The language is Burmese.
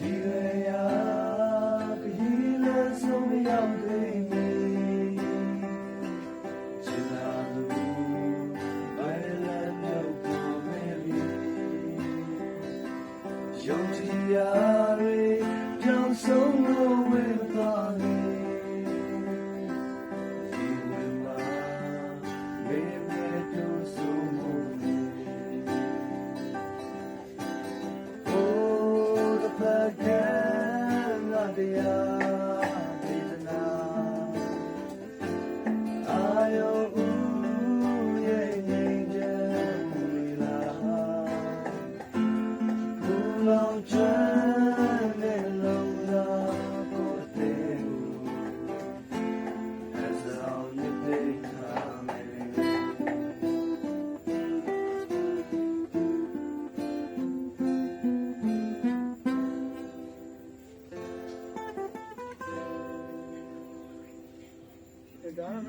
ရှိရရာခရီးလမ်းဆုံးမရောက်သေးမီချစ်လာသူဘယ်လမ်းမျိုးကိုမလီယုံကြည်ရာတွေကြောင့်ဆုံးလို့ဝေသွားလေဒီလိုမှမေမေတို့ဆုံးမှုတရားဒေသနာအာယုဥရဲ့ငြိမ်းချမ်းမူလာဘူလောင်ကျွမ်းတဲ့လုံးသာကိုယ်တည်းအစအောင်နေပေထားမယ်Got him.